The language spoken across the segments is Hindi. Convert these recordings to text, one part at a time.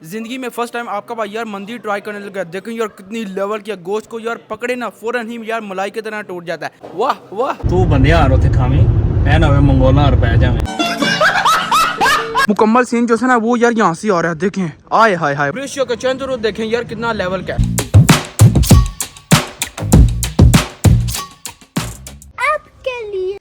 जिंदगी में फर्स्ट टाइम आपका भाई यार मंदी ट्राई करने लगा। देखो यार कितनी लेवल की गोश्त को यार पकड़े ना फौरन ही यार मलाई की तरह टूट जाता है। वाह वाह तू बंदे हार उथे खावी ऐ ना होवे मंगोला हार पै जावे। मुकम्मल सीन जो है ना वो यार यहाँ से आ रहा है। देखें आए हाय हाय रेशियो का चंद रोज देखें यार कितना लेवल का है।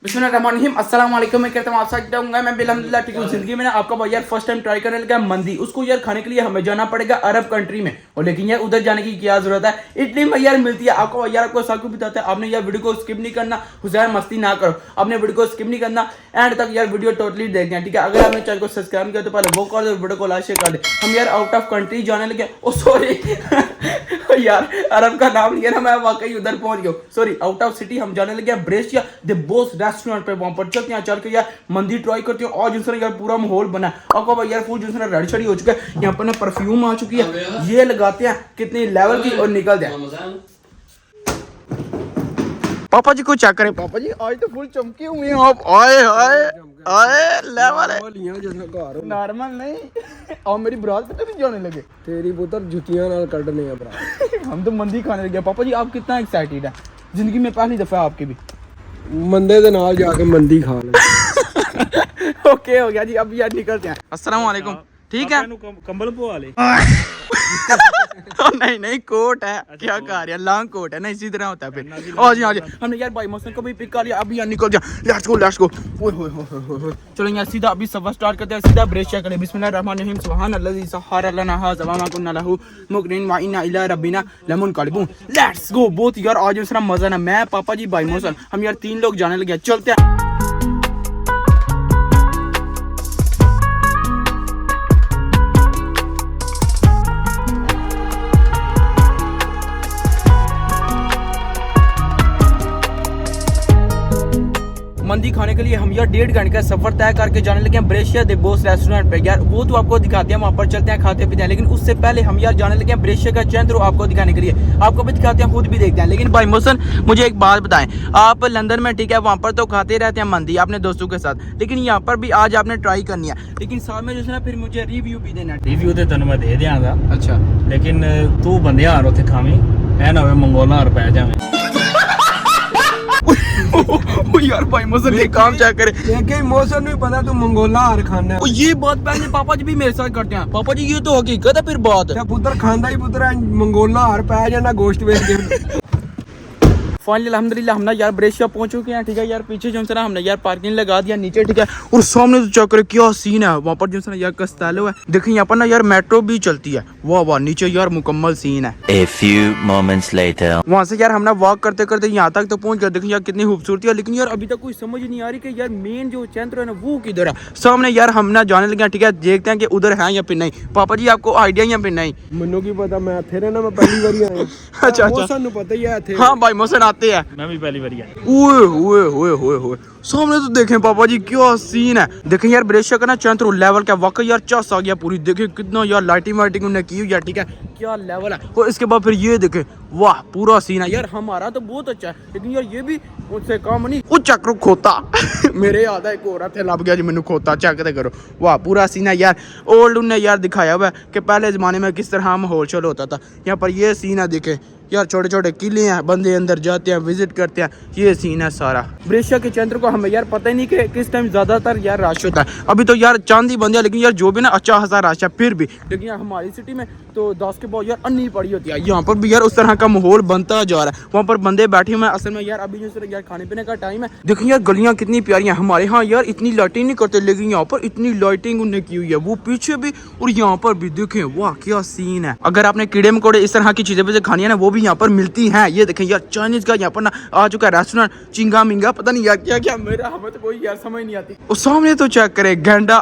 बिस्मिल्लाहिर्रहमानिर्रहीम अस्सलाम वालेकुम। मैं कहता हूँ आप साथ जाऊंगा मैं अल्हम्दुलिल्लाह ठीक हूँ। जिंदगी में ना आपका भाई यार फर्स्ट टाइम ट्राई करने लगा मंदी। उसको यार खाने के लिए हमें जाना पड़ेगा अरब कंट्री में। और लेकिन यार उधर जाने की क्या जरूरत है, इटली में यार मिलती है। आपको यार आपको सब कुछ बताता है। आपने यार वीडियो को स्किप नहीं करना, हुसैन मस्ती ना करो। आपने वीडियो को स्किप नहीं करना, एंड तक यार वीडियो टोटली देखना है, ठीक है। अगर आपने चैनल को सब्सक्राइब किया तो पहले वो कर दो, वीडियो को लाइक शेयर कर दे। हम यार आउट ऑफ कंट्री जाने लगे। ओ सॉरी यार अरब का नाम लिया ना, मैं वाकई उधर पहुंच गया। सॉरी आउट ऑफ सिटी हम जाने लगे ब्रेशिया द बोस रेस्टोरेंट पे। वहां पर चलते हैं, चल के यार मंदी ट्राई करते हैं। और जिनसे यार पूरा माहौल बना है आपको भाई यार फुल जिनसे रेडी शेडी हो चुका है। यहाँ पर ना परफ्यूम आ चुकी है, ये लगाते हैं कितनी लेवल की और निकलते हैं। पापा जी को चेक करें। पापा जी आज तो फुल चमके हुए हैं आप। आए आए आए लेवल है नॉर्मल नहीं। और मेरी बरात पे तो नहीं जाने लगे तेरी पुत्र जुतियां नाल कटने है बरा। हम तो मंदी खाने लगे। पापा जी आप कितना एक्साइटेड है, जिंदगी में पहली दफा आपकी भी मंदे दे नाल जाके मंदी खा ले। ओके हो गया जी, अब यार निकलते हैं। अस्सलाम वालेकुम। ठीक है कंबल पवा ले। नहीं नहीं कोट है। अच्छा, क्या कह रहे हैं, लॉन्ग कोट है ना, इसी तरह होता है फिर। हाँ जी हाँ जी, हमने यार भाई मौसम को भी पिक कर लिया। अभी यार निकल जा, लेट्स गो लेट्स गो। ओए होए होए होए, चलो यार सीधा अभी सफर स्टार्ट करते हैं। सीधा ब्रेशिया करें। बिस्मिल्लाहिर्रहमानिर्रहीम सुभान अल्लाज़ी सखर लना हाज़ा व मा कुन्ना लहू मुक़रिनीन व इन्ना इला रब्बिना लमुनक़लिबून। Let's go. बहुत यार आज दूसरा मजा ना, मैं पापा जी भाई मौसम हम यार 3 लोग जाने लगे। चलते हैं। मंदी खाने के लिए हम यार 1.5 घंटे का सफर तय करके जाने लगे हैं ब्रेशिया द बोस रेस्टोरेंट पे। यार वो तो आपको दिखाते हैं, वहाँ पर चलते हैं खाते पीते हैं। लेकिन उससे पहले हम यार जाने लगे हैं ब्रेशिया का चंद्र आपको दिखाने के लिए। आपको भी दिखाते हैं, खुद भी देखते हैं। लेकिन भाई मोहसन मुझे एक बात बताएं, आप लंदन में ठीक है वहाँ पर तो खाते रहते हैं मंदी अपने दोस्तों के साथ, लेकिन यहाँ पर भी आज आपने ट्राई करनी है। लेकिन साथ में जो है ना फिर मुझे रिव्यू भी देना है। रिव्यू ते तन्नू मैं दे दियांगा। अच्छा लेकिन तू बंदे हार उथे खावी ऐ ना होवे मंगोला हार पै जावे। यार भाई मौसम ये काम चेक करे। देखे मौसम नहीं पता तू मंगोला हार खाना है। ये बात पहले पापा जी भी मेरे साथ करते हैं। पापा जी ये तो हकीकत है फिर बात। ते पुत्र खांदा ही पुत्र मंगोला हार पै जाना गोश्त वेच के। फाइनली अल्हम्दुलिल्लाह हम ना यार ब्रेशिया पहुंच चुके हैं, ठीक है। यार पीछे जो है हमने यार पार्किंग लगा दिया नीचे, ठीक है। और सामने तो चेक करे क्या सीन है, वहाँ पर जो है यार कस्तालो है। देखिए यहाँ पर ना यार मेट्रो भी चलती है। वाह वाह, नीचे यार मुकम्मल सीन है। A few moments later. वहाँ से यार हम ना वॉक करते करते यहाँ तक तो पहुंच गए। देखिए यार कितनी खूबसूरती है। लेकिन यार अभी तक कोई समझ नहीं आ रही कि यार मेन जो चंद्र है ना वो किधर है। सामने यार हम ना जाने लगे, ठीक है। देखते हैं कि उधर है या फिर नहीं। पापा जी आपको आइडिया या फिर नहीं? मनु की पता, मैं थे ना, मैं पहली बार आया। अच्छा मौसम नु पता ही है थे। हाँ भाई मौसम आते हैं। मैं भी पहली बार आया। ओए ओए ओए ओए ओए, सामने तो देखें पापा जी क्या सीन है। देखें यार ब्रेशिया का ना चंद्र लेवल का वाकई यार चस आ गया पूरी। देखें कितना यार लाइटिंग वाइटिंग उन्होंने की हुई है, ठीक है। क्या लेवल है। और इसके बाद फिर ये देखें, वाह पूरा सीन है यार। हमारा तो बहुत अच्छा है, लेकिन यार ये भी उससे काम नहीं। वो चक्र खोता मेरे याद है एक और थे लग गया जी मैंने खोता चेक करो। वाह पूरा सीन है यार। ओल्ड उनने यार दिखाया हुआ है कि पहले ज़माने में किस तरह माहौल चल होता था। यहाँ पर ये सीन है देखें यार, छोटे छोटे किले हैं, बंदे अंदर जाते हैं विजिट करते हैं। ये सीन है सारा ब्रेशिया के चंद्र को। हमें यार पता ही नहीं कि किस टाइम ज्यादातर यार रश होता है। अभी तो यार चांदी बंद है, लेकिन यार जो भी ना अच्छा खासा रश है फिर भी। लेकिन यार हमारी सिटी में तो 10 के बाद यार अन्नी पड़ी होती है। यहाँ पर भी यार उस तरह का माहौल बनता जा रहा है। वहाँ पर बंदे बैठे हुए हैं। असल में यार अभी जो यार खाने पीने का टाइम है। देखिए यार गलियाँ कितनी प्यारी हैं। हमारे यहाँ यार इतनी लाइटिंग नहीं करते, लेकिन यहाँ पर इतनी लाइटिंग उन्होंने की हुई है। वो पीछे भी और यहाँ पर भी देखें, वाह क्या सीन है। अगर आपने कीड़े मकोड़े इस तरह की चीजें वैसे खानी है ना, वो भी यहाँ पर मिलती हैं। ये देखें यार चाइनीज का यहाँ पर ना आ चुका है रेस्टोरेंट, चिंगा मिंगा पता नहीं यार क्या क्या, मेरा हमें तो कोई यार समझ नहीं आती। और सामने तो चेक करे गेंडा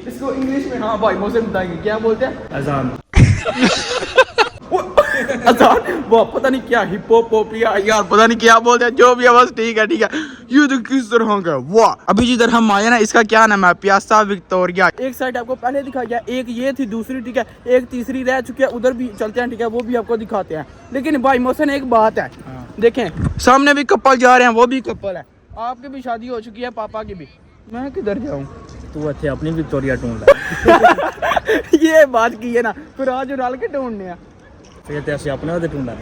इसको इंग्लिश में हाँ भाई मुझे बताएंगे क्या बोलते हैं। अजान अजान वो पता नहीं क्या हिप्पोपोपिया यार पता नहीं क्या बोलते हैं, जो भी है बस ठीक है ठीक है। ये तो किस तरह का वाह। अभी जिधर हम आए ना इसका क्या नाम है, प्यासा विक्टोरिया। एक साइड आपको पहले दिखाया गया, एक ये थी, दूसरी ठीक है, एक तीसरी रह चुकी है। उधर भी चलते हैं ठीक है, वो भी आपको दिखाते हैं। लेकिन भाई मोहसिन एक बात है, देखें सामने भी कपल जा रहे हैं, वो भी कपल है। आपकी भी शादी हो चुकी है, पापा की भी। मैं किधर जाऊँ? तू इत्थे अपनी विक्टोरिया ढूंढ ले ये बात की है ना फिर आज रल के ढूंढने आ फिर ते असि अपने ओदे ढूंढा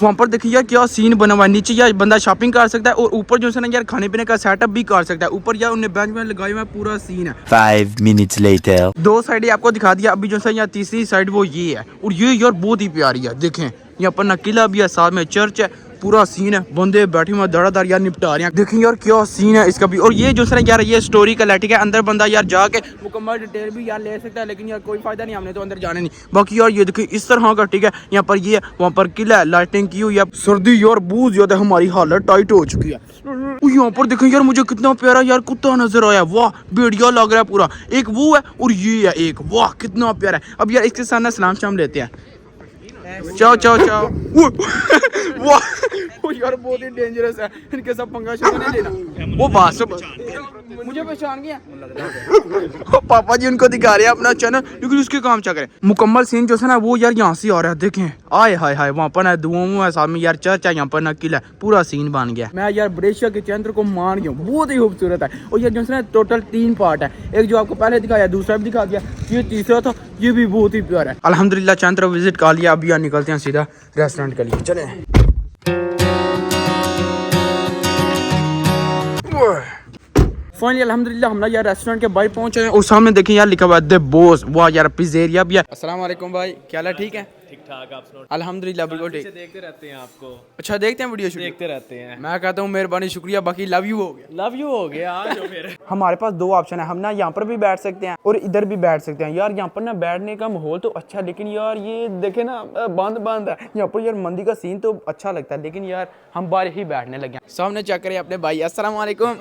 वहाँ पर देखिए यार क्या सीन बना हुआ है। नीचे यार बंदा शॉपिंग कर सकता है और ऊपर जो है ना यार खाने पीने का सेटअप भी कर सकता है। ऊपर यार उन्हें बेंच में लगाए हुए हैं, पूरा सीन है। 5 minutes later. दो साइड आपको दिखा दिया, अभी जो है यार तीसरी साइड वो ये है और ये यार बहुत ही प्यारी है। देखें यहाँ पर ना किला भी है, साथ में चर्च है, पूरा सीन है। बंदे बैठे हुए धड़ाधड़ यार निपटा रहे हैं। देखें यार क्या सीन है इसका भी। और ये जो है यार ये स्टोरी का लाइटिंग है, अंदर बंदा यार जाके मुकम्मल डिटेल भी यार ले सकता है, लेकिन यार कोई फायदा नहीं, हमने तो अंदर जाने नहीं। बाकी यार ये देखिए इस तरह का ठीक है, यहाँ पर ये वहाँ पर किला है, लाइटिंग की हुई है। सर्दी यार बहुत ज्यादा हमारी हालत टाइट हो चुकी है। यहाँ पर देखें यार मुझे कितना प्यारा यार कुत्ता नजर आया, वाह भेड़िया लग रहा है पूरा। एक वो है और ये है एक, वाह कितना प्यारा है। अब यार इसके साथ ना सलाम शाम लेते हैं। चाओ चाओ चाओ। वाह वो यार बहुत ही डेंजरस है, इनके सब पंगा शंगा नहीं लेना। वो बात से मुझे पहचान गया। पापा जी उनको दिखा रहे हैं अपना चैनल, लेकिन उसके काम चल रहे। मुकम्मल सीन जो है ना वो यार यहाँ से आ रहा है। देखें आए हाय हाय, वहाँ पर ना दुआओं है, साथ में यार चर्च है, यहाँ पर ना किला, पूरा सीन बन गया। मैं यार ब्रेशिया के चंद्र को मान गया, बहुत ही खूबसूरत है। और यार जो है ना टोटल 3 पार्ट है, एक जो आपको पहले दिखाया, दूसरा भी दिखा दिया, ये तीसरा था, ये भी बहुत ही प्यारा है। अल्हम्दुलिल्लाह चंद्र विजिट कर लिया, अभी यार निकलते हैं सीधा रेस्टोरेंट के लिए, चले। फाइनली अल्हम्दुलिल्लाह हम ना यार रेस्टोरेंट के बाहर पहुंचे हैं और सामने देखिए यार लिखा हुआ है द बॉस। वाह यार पिज़्ज़ेरिया भी है। अस्सलाम वालेकुम भाई, क्या हाल है? ठीक है, ठीक ठाक। आप सुनो? अल्हम्दुलिल्लाह बिल्कुल ठीक। देखते रहते हैं आपको। अच्छा देखते हैं वीडियो शूट? देखते रहते हैं। मैं कहता हूँ मेहरबानी शुक्रिया, बाकी लव यू हो गया। लव यू हो गया आज फिर। हमारे पास 2 ऑप्शन है, हम ना यहाँ पर भी बैठ सकते हैं और इधर भी बैठ सकते हैं। यार यहाँ पर ना बैठने का माहौल तो अच्छा है, लेकिन यार ये देखे ना बंद बंद है। यहाँ पर यार मंदी का सीन तो अच्छा लगता है, लेकिन यार हम बाहर ही बैठने लगे। सामने चेक करें अपने भाई। अस्सलाम वालेकुम,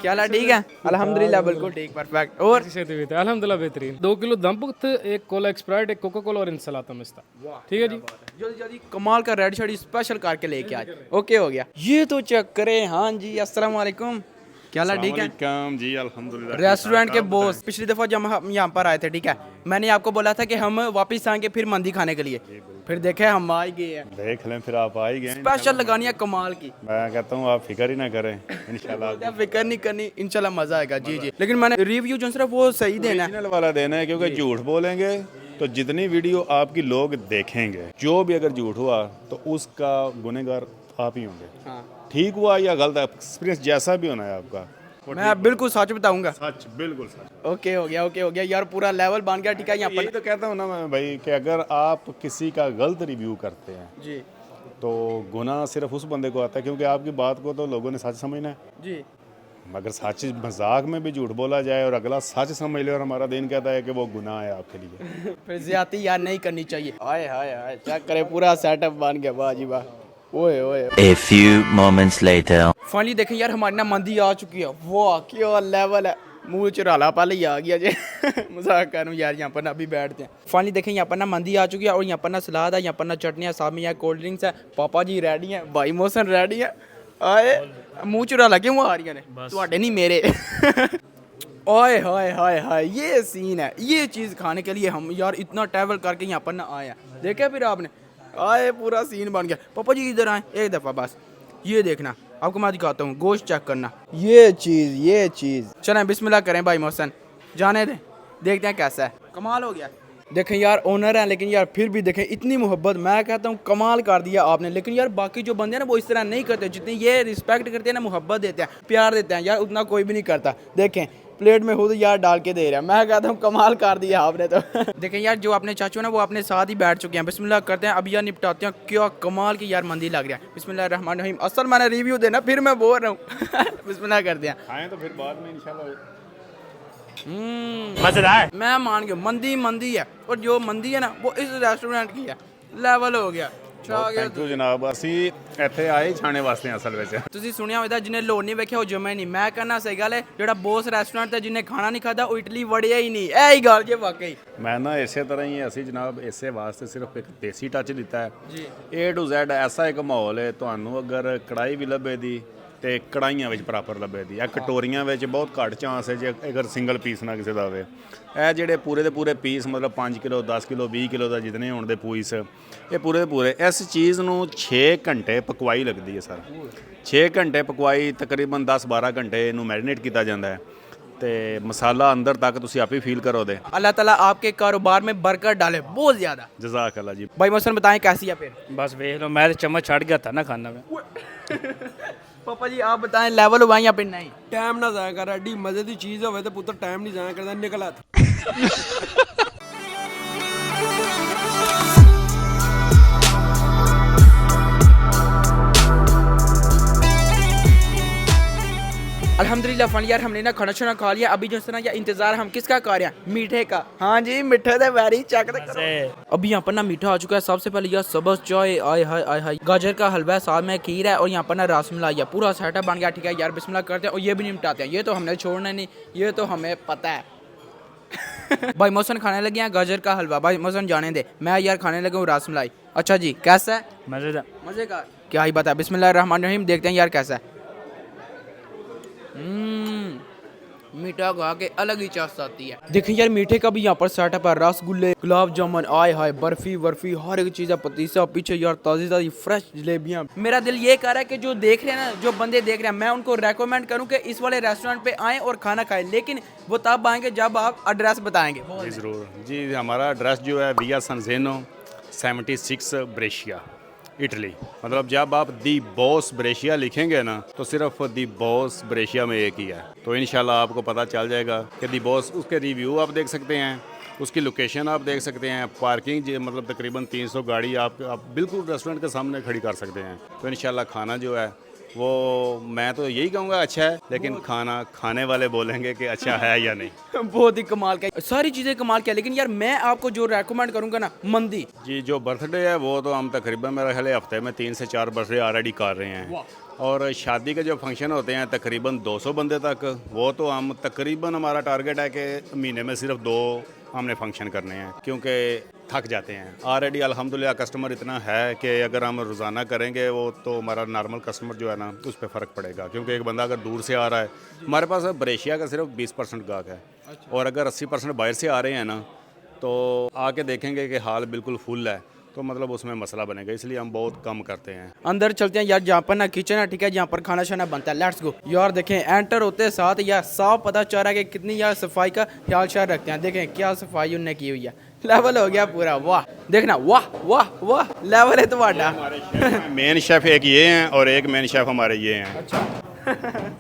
क्या हाल है? ठीक है अल्हम्दुलिल्लाह बिल्कुल ठीक, परफेक्ट। और अल्हम्दुलिल्लाह बेहतरीन। 2 किलो दम पुख्त, एक कोला एक्सप्राइट, एक कोका कोला और इंसलाता मिस्ता। ठीक है जी, जल्दी जल्दी कमाल का रेड शर्ट स्पेशल करके लेके आज। ओके हो गया, ये तो चेक करें। हाँ जी अस्सलाम वालेकुम, क्या हाल है? ठीक है जी अल्हम्दुलिल्लाह। रेस्टोरेंट के बॉस, पिछली दफा जब हम यहाँ पर आए थे ठीक है, मैंने आपको बोला था कि हम वापस आएंगे फिर मंदी खाने के लिए, फिर देखे हम आ ही गए हैं। देख लें, फिर आप आ ही गए। स्पेशल लगानी है कमाल की। मैं कहता हूँ आप फिक्र ही ना करें, इंशाल्लाह फिक्र नहीं करनी, इंशाल्लाह मजा आएगा। जी जी, लेकिन मैंने रिव्यू जो सिर्फ वो सही देना है। ओरिजिनल वाला देना है, क्योंकि झूठ बोलेंगे तो जितनी वीडियो आपकी लोग देखेंगे, जो भी अगर झूठ हुआ तो उसका गुनहगार आप ही होंगे। ठीक हुआ या गलत, एक्सपीरियंस जैसा भी होना है आपका, मैं बिल्कुल सच बताऊंगा। सच, बिल्कुल सच। ओके हो गया, ओके हो गया यार, पूरा लेवल बन गया। ठीक है, यहाँ यही पर तो कहता हूँ ना मैं भाई कि अगर आप किसी का गलत रिव्यू करते हैं जी तो गुनाह सिर्फ उस बंदे को आता है, क्योंकि आपकी बात को तो लोगों ने सच समझना है। जी मगर सच मजाक में भी झूठ बोला जाए और अगला सच समझ ले और हमारा दिन कहता है कि वो गुनाह है आपके लिए, फिर ज्यादती यार नहीं करनी चाहिए। हाय हाय हाय, चेक करे पूरा सेटअप बन गया, वाह जी वाह। ओए ओए, A few moments later. Finally देखें यार हमारी ना मंदी आ चुकी है। वाह क्या लेवल है, मुंह चुराला पहले ही आ गया जे। मजाक कर रहा हूँ यार, यहाँ पर ना अभी बैठते हैं। फाइनली देखें यहाँ पर ना मंदी आ चुकी है और यहाँ पर ना सलाद है, यहाँ पर ना चटनियाँ, साथ में यहाँ कोल्ड ड्रिंक्स है। पापा जी रेडी हैं, भाई मोहसन रेडी है। आए मुंह चुराला क्यों आ रही है, ਤੁਹਾਡੇ नहीं मेरे। ओए हाय हाय हाय, ये सीन है। ये चीज़ खाने के लिए हम यार इतना ट्रैवल करके यहाँ पर ना आए हैं। देखा फिर आपने, आए पूरा सीन बन गया। पापा जी इधर आए एक दफ़ा बस, ये देखना आपको मैं दिखाता हूँ, गोश्त चेक करना। ये चीज़ चलें बिस्मिल्लाह करें भाई मोहसन, जाने दें, देखते हैं कैसा है। कमाल हो गया। देखें यार ओनर हैं, लेकिन यार फिर भी देखें इतनी मोहब्बत, मैं कहता हूँ कमाल कर दिया आपने। लेकिन यार बाकी जो बंदे हैं ना वो इस तरह नहीं करते, जितनी ये रिस्पेक्ट करते हैं ना, मोहब्बत देते हैं, प्यार देते हैं यार, उतना कोई भी नहीं करता। देखें प्लेट में खुद यार डाल के दे रहा है, मैं कहता हूँ कमाल कर दिया आपने तो। देखें यार जो अपने चाचू ना वो अपने साथ ही बैठ चुके हैं। बिस्मिल्लाह करते हैं, अभी यार निपटाते हैं। क्या कमाल की यार मंदी लग रहा है। बिस्मिल्लाह रहमान रहीम। असल मैंने रिव्यू देना, फिर मैं बोल रहा हूँ। बिस्मिल्लाह करते हैं। खाएं तो फिर बाद में इंशाल्लाह। मजेदार। मैं मान गया, मंदी है, और जो मंदी है ना वो इस रेस्टोरेंट की है। लेवल हो गया। थैंक यू जनाब, ਅਸੀਂ ਇੱਥੇ ਆਏ ਖਾਣੇ ਵਾਸਤੇ ਅਸਲ ਵਿੱਚ। ਤੁਸੀਂ ਸੁਣਿਆ ਹੋਵੇਗਾ ਜਿਹਨੇ ਲੋੜ ਨਹੀਂ ਵੇਖਿਆ ਉਹ ਜਮੇ ਨਹੀਂ। ਮੈਂ ਕਹਿੰਦਾ ਸਹੀ ਗੱਲ ਹੈ, ਜਿਹੜਾ ਬੋਸ ਰੈਸਟੋਰੈਂਟ ਤੇ ਜਿਹਨੇ ਖਾਣਾ ਨਹੀਂ ਖਾਦਾ ਉਹ ਇਟਲੀ ਵੜਿਆ ਹੀ ਨਹੀਂ। ਇਹ ਹੀ ਗੱਲ ਜੇ ਵਾਕਈ। ਮੈਂ ਨਾ ਇਸੇ ਤਰ੍ਹਾਂ ਹੀ ਅਸੀਂ ਜਨਾਬ ਇਸੇ ਵਾਸਤੇ ਸਿਰਫ ਇੱਕ ਦੇਸੀ ਟੱਚ ਦਿੱਤਾ ਹੈ ਜੀ। A to Z ਐਸਾ ਇੱਕ ਮਾਹੌਲ ਹੈ, ਤੁਹਾਨੂੰ ਅਗਰ ਕੜਾਈ ਵੀ ਲੱਭੇ ਦੀ ਤੇ ਕੜਾਈਆਂ ਵਿੱਚ ਪ੍ਰਾਪਰ ਲੱਭੇ ਦੀ। ਇਹ ਕਟੋਰੀਆਂ ਵਿੱਚ ਬਹੁਤ ਘੱਟ ਚਾਂਸ ਹੈ ਜੇ ਅਗਰ ਸਿੰਗਲ ਪੀਸ ਨਾ ਕਿਸੇ ਦਾ ਹੋਵੇ। ਇਹ ਜਿਹੜੇ ਪੂਰੇ ਦੇ ਪੂਰੇ ਪੀਸ ਮਤਲਬ 5 ਕਿਲੋ 10 ਕਿਲੋ 20 ਕਿਲੋ ਦਾ ਜਿਤਨੇ ਹੋਣ ਦੇ ਪੀਸ, ਇਹ ਪੂਰੇ ਦੇ ਪੂਰੇ ਇਸ ਚੀਜ਼ ਨੂੰ 6 ਘੰਟੇ ਪਕਵਾਈ ਲੱਗਦੀ ਹੈ ਸਰ। 6 ਘੰਟੇ ਪਕਵਾਈ, ਤਕਰੀਬਨ 10-12 ਘੰਟੇ ਇਹਨੂੰ ਮੈਰੀਨੇਟ ਕੀਤਾ ਜਾਂਦਾ ਹੈ ਤੇ ਮਸਾਲਾ ਅੰਦਰ ਤੱਕ ਤੁਸੀਂ आप ही फील करो दे। अल्लाह ताला आपके कारोबार में बरकत डाले बहुत ज्यादा। जज़ाक अल्लाह जी। भाई मोहसिन बताएं कैसी है फिर? बस देख लो, मैं तो चम्मच छड़ गया था ना खाना में। पापा जी आप बताएं लेवल हुआ या फिर नहीं? ਟਾਈਮ ਨਾ ਜ਼ਾਇਆ ਕਰ, ਐਡੀ ਮਜ਼ੇ ਦੀ ਚੀਜ਼ ਹੋਵੇ ਤੇ ਪੁੱਤਰ ਟਾਈਮ ਨਹੀਂ ਜ਼ਾਇਆ ਕਰਦਾ, ਨਿਕਲ ਆ। अल्हम्दुलिल्लाह फन यार हमने ना खाना शाना खा लिया। अभी जो है ना या इंतजार हम किसका कर रहे हैं? मीठे का। हाँ जी मीठे दे वैरी चेक करो। अभी यहाँ पर ना मीठा आ चुका है। सबसे पहले यार सब्ज़ चाय, आय हाय आय हाय, गाजर का हलवा है, साथ में खीर है और यहाँ पर ना रसमलाई है। पूरा सेटअप बन गया। ठीक है यार बिस्मिल्लाह करते हैं और ये भी निपटाते हैं। ये तो हमने छोड़ना नहीं, ये तो हमें पता है। भाई मोहसिन खाने लगे हैं गाजर का हलवा। भाई मोहसिन जाने दे, मैं यार खाने लगा हूँ रसमलाई। अच्छा जी कैसा है? मज़ेदार। मजे का क्या ही बता। बिस्मिल्लाह रहमान रहीम, देखते हैं यार कैसा है। मीठा खा के अलग ही चास आती है। देखिए यार मीठे का भी यहाँ पर सेटअप है। रसगुल्ले, गुलाब जामुन, आय हाय, बर्फी वर्फी, हर एक चीज़ है। पतीसा पीछे यार ताज़ी ताज़ी फ्रेश जलेबियाँ। मेरा दिल ये कह रहा है कि जो देख रहे हैं ना, जो बंदे देख रहे हैं, मैं उनको रेकमेंड करूँ कि इस वाले रेस्टोरेंट पे आएँ और खाना खाएं। लेकिन वो तब आएंगे जब आप एड्रेस बताएंगे। जी ज़रूर जी। हमारा एड्रेस जो है विया सनजेनो 76 ब्रेशिया, इटली। मतलब जब आप दी बॉस ब्रेशिया लिखेंगे ना तो सिर्फ दी बॉस ब्रेशिया में एक ही है। तो इंशाल्लाह आपको पता चल जाएगा कि दी बॉस, उसके रिव्यू आप देख सकते हैं, उसकी लोकेशन आप देख सकते हैं, पार्किंग मतलब तकरीबन 300 गाड़ी आप बिल्कुल रेस्टोरेंट के सामने खड़ी कर सकते हैं। तो इंशाल्लाह खाना जो है वो मैं तो यही कहूँगा अच्छा है, लेकिन खाना खाने वाले बोलेंगे कि अच्छा है या नहीं। बहुत ही कमाल का, सारी चीज़ें कमाल का। लेकिन यार मैं आपको जो रेकमेंड करूँगा ना, मंदी जी। जो बर्थडे है वो तो हम तकरीबन मेरा ख्याल है हफ्ते में 3 से 4 बर्थडे ऑलरेडी कर रहे हैं। और शादी के जो फंक्शन होते हैं तकरीबन 200 बंदे तक, वो तो हम तकरीबन हमारा टारगेट है कि महीने में सिर्फ 2 हमने फंक्शन करने हैं, क्योंकि थक जाते हैं। ऑलरेडी अल्हम्दुलिल्लाह कस्टमर इतना है कि अगर हम रोज़ाना करेंगे वो तो हमारा नॉर्मल कस्टमर जो है ना उस पर फ़र्क पड़ेगा। क्योंकि एक बंदा अगर दूर से आ रहा है, हमारे पास ब्रेशिया का सिर्फ 20% गाहक है। और अगर 80% बाहर से आ रहे हैं ना तो आके देखेंगे कि हाल बिल्कुल फुल है, तो मतलब उसमें मसला बनेगा। इसलिए हम बहुत कम करते हैं। अंदर चलते हैं यार, जहाँ पर ना किचन है, ठीक है, जहाँ पर खाना शाना बनता है। लेट्स गो यार। देखें एंटर होते साथ यार साफ पता चल रहा है कि कितनी यार सफाई का ख्याल शाल रखते हैं। देखें क्या सफाई उनने की हुई है। लेवल हो गया पूरा। वाह देखना, वाह वाह वाह, लेवल है तुम्हारा। मेन शेफ एक ये हैं और एक मेन शेफ हमारे ये हैं। अच्छा।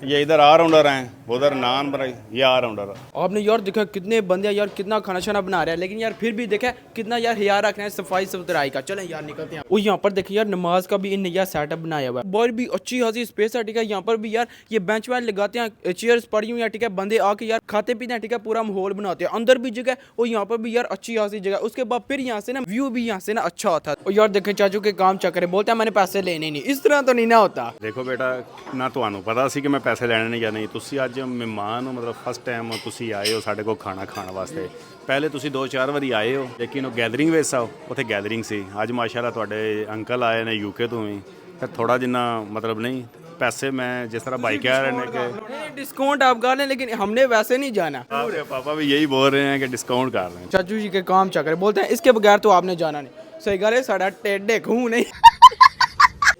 ये इधर ऑलराउंडर हैं, उधर नान बनाई, ये ऑलराउंडर। आपने यार देखा कितने बंदे यार कितना खाना शाना बना रहे हैं, लेकिन यार फिर भी देखा कितना यार ख्याल रख रहे हैं सफाई सुथराई का। चलें यार निकलते हैं। और यहाँ पर देखिए यार नमाज का भी इनने यार सेटअप बनाया हुआ है। बाहर भी अच्छी खासी स्पेस है, ठीक है। यहाँ पर भी यार ये बेंच वेंच लगाते हैं, चेयर्स पड़ी हुई है, ठीक है। बंदे आके यार खाते पीते हैं, ठीक है, पूरा माहौल बनाते हैं। अंदर भी जगह और यहाँ पर भी यार अच्छी खासी जगह। उसके बाद फिर यहाँ से ना व्यू भी यहाँ से ना अच्छा होता है। और यार देखें चाचू के काम चक्कर बोलते हैं मैंने पैसे लेने नहीं, इस तरह तो नहीं ना होता। देखो बेटा ना ਤੁਹਾਨੂੰ ਪਤਾ ਸੀ ਕਿ ਮੈਂ ਪੈਸੇ ਲੈਣੇ ਨਹੀਂ ਜਾਂ ਨਹੀਂ। ਤੁਸੀਂ ਅੱਜ ਮਹਿਮਾਨ ਹੋ, मतलब फस्ट टाइम ਤੁਸੀਂ ਆਏ ਹੋ ਸਾਡੇ ਕੋਲ ਖਾਣਾ ਖਾਣ ਵਾਸਤੇ। ਪਹਿਲੇ ਤੁਸੀਂ 2-4 ਵਾਰੀ ਆਏ ਹੋ, ਲੇਕਿਨ ਉਹ ਗੈਦਰਿੰਗ ਵਿੱਚ ਆ, ਉੱਥੇ ਗੈਦਰਿੰਗ ਸੀ। ਅੱਜ ਮਾਸ਼ਾਅੱਲਾ ਤੁਹਾਡੇ ਅੰਕਲ ਆਏ ਨੇ यूके ਤੋਂ ਵੀ, ਫਿਰ ਥੋੜਾ ਜਿੰਨਾ मतलब नहीं पैसे मैं जिस तरह भाई कह रहे हैं कि डिस्काउंट आप कर लें, लेकिन हमने वैसे नहीं जाना। आपके पापा भी यही बोल रहे हैं कि डिस्काउंट कर रहे हैं। चाचू जी के काम चक्कर बोलते हैं इसके बगैर तो आपने जाना नहीं। सही गल है, साढ़ा टेढ़े खून नहीं।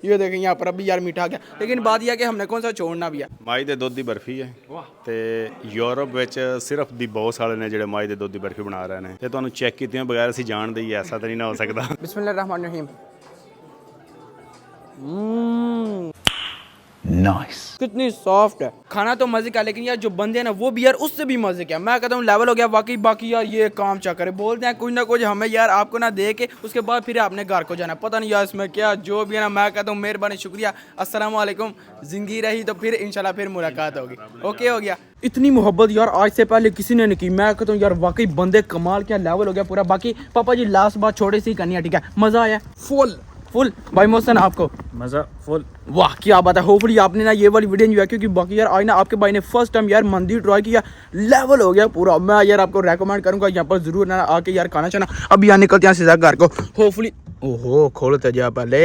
ये देखें यहाँ पर अभी यार मीठा गया, लेकिन बात यह है कि हमने कौन सा छोड़ना भी है। ਮਾਈ ਦੇ ਦੁੱਧ ਦੀ ਬਰਫੀ ਹੈ ਤੇ ਯੂਰਪ ਵਿੱਚ ਸਿਰਫ ਦੀ ਬੌਸ ਵਾਲੇ ਨੇ ਜਿਹੜੇ ਮਾਈ ਦੇ ਦੁੱਧ ਦੀ ਬਰਫੀ ਬਣਾ ਰਹੇ ਨੇ। ਤੇ ਤੁਹਾਨੂੰ ਚੈੱਕ ਕੀਤਿਆਂ ਬਗੈਰ ਅਸੀਂ ਜਾਣਦੇ ਹੀ ਐਸਾ ਤਾਂ ਨਹੀਂ ਨਾ ਹੋ ਸਕਦਾ। बिस्मिल्लाहिर्रहमानिर्रहीम। Nice. कितनी सॉफ्ट है। खाना तो मजे का, लेकिन यार जो बंदे हैं ना वो भी यार उससे भी मजे का। मैं कहता हूँ लेवल हो गया वाकई। बाकी यार ये काम चक्कर है, बोलते हैं कुछ ना कुछ हमें यार आपको ना दे के उसके बाद फिर आपने घर को जाना। पता नहीं यार इसमें क्या जो भी है ना। मैं कहता हूँ मेहरबानी शुक्रिया, अस्सलाम वालेकुम। जिंदगी रही तो फिर इंशाल्लाह फिर मुलाकात होगी। ओके हो गया। इतनी मोहब्बत यार आज से पहले किसी ने नहीं की। मैं कहता हूँ यार वाकई बंदे कमाल, क्या लेवल हो गया पूरा। बाकी पापा जी लास्ट बात छोटे से ही करनी है, ठीक है। मजा आया फुल फुल। भाई मोहसिन आपको मज़ा फुल। वाह क्या बात है। होपफुली आपने ना ये वाली वीडियो एंजॉय, क्योंकि बाकी यार आज ना आपके भाई ने फर्स्ट टाइम यार मंदी ट्राई किया, लेवल हो गया पूरा। मैं यार आपको रेकमेंड करूंगा यहाँ पर जरूर ना आके यार खाना चाना। अब यहाँ निकलते हैं सीधा घर को। होपफुली ओहो खोलते जा पहले।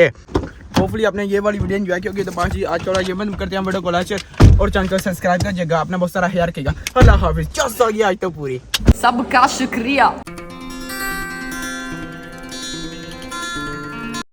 होपफुली आपने ये वाली वीडियो एंजॉय की होगी। तो बाकी आज चलो ये बंद करते हैं वीडियो को, लाइक शेयर और चैनल को सब्सक्राइब कर जगह। आपने बहुत सारा ख्याल रखिएगा। अल्लाह हाफिज़। 4 आ गया आज तो पूरी। सबका शुक्रिया।